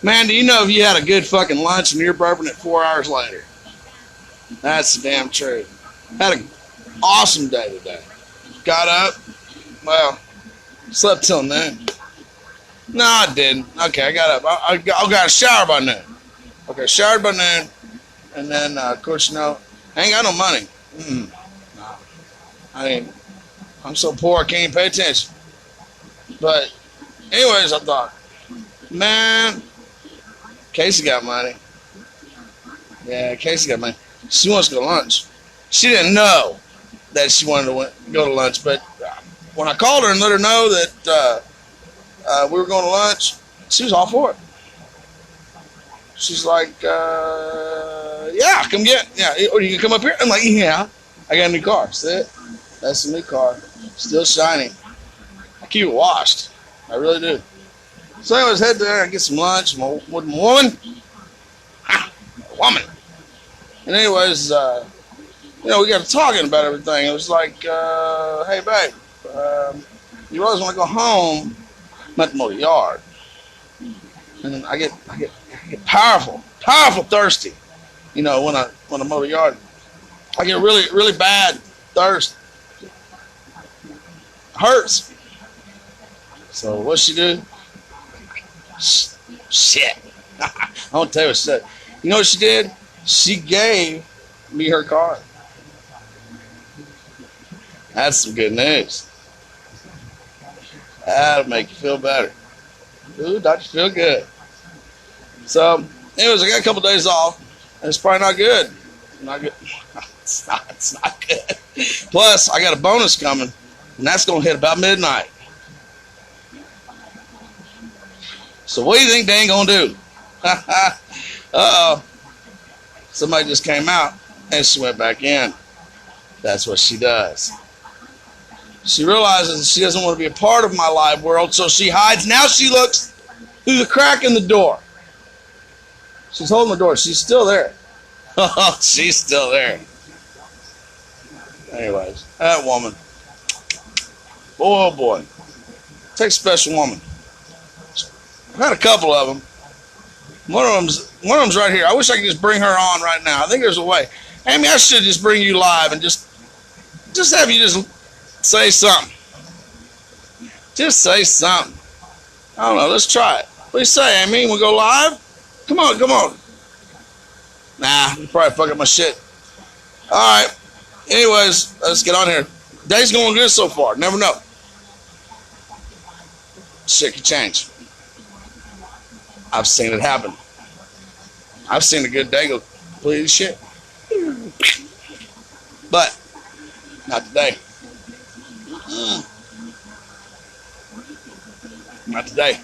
Man, do you know if you had a good fucking lunch and you're burping it 4 hours later? That's the damn truth. Had an awesome day today. Got up. Well, slept till noon. No, I didn't. Okay, I got up. I got a shower by noon. Okay, showered by noon. And then, of course, I ain't got no money. No. I mean, I'm so poor I can't even pay attention. But, anyways, I thought, man, Casey got money. Yeah, Casey got money. She wants to go to lunch. She didn't know that she wanted to go to lunch, but when I called her and let her know that we were going to lunch, she was all for it. She's like, yeah, come get, yeah, or you can come up here. I'm like, yeah, I got a new car. See it? That's a new car. Still shiny. I keep it washed. I really do. So anyways, head there and get some lunch with my woman. Woman. And anyways, we got to talking about everything. It was like, hey, babe, you always want to go home. I'm at the motor yard. And I get powerful thirsty. When I mow the yard, I get really, really bad thirst. Hurts. So what'd she do? Shit. I won't tell you what she said. You know what she did? She gave me her card. That's some good news. That'll make you feel better. Ooh, don't you feel good? So, anyways, I got a couple days off, and it's probably not good. Not good. It's not good. Plus, I got a bonus coming, and that's going to hit about midnight. So, what do you think they ain't going to do? Uh-oh. Somebody just came out, and she went back in. That's what she does. She realizes she doesn't want to be a part of my live world, so she hides. Now she looks through the crack in the door. She's holding the door. She's still there. Oh, she's still there. Anyways, that woman. Boy, oh boy. Takes a special woman. I've had a couple of them. One of them's right here. I wish I could just bring her on right now. I think there's a way. Amy, I should just bring you live and just have you just say something. Just say something. I don't know. Let's try it. What do you say, Amy? We'll go live? Come on. Nah, you probably fuck up my shit. All right. Anyways, let's get on here. Day's going good so far. Never know. Shit can change. I've seen it happen. I've seen a good day go completely shit. But not today. Not today.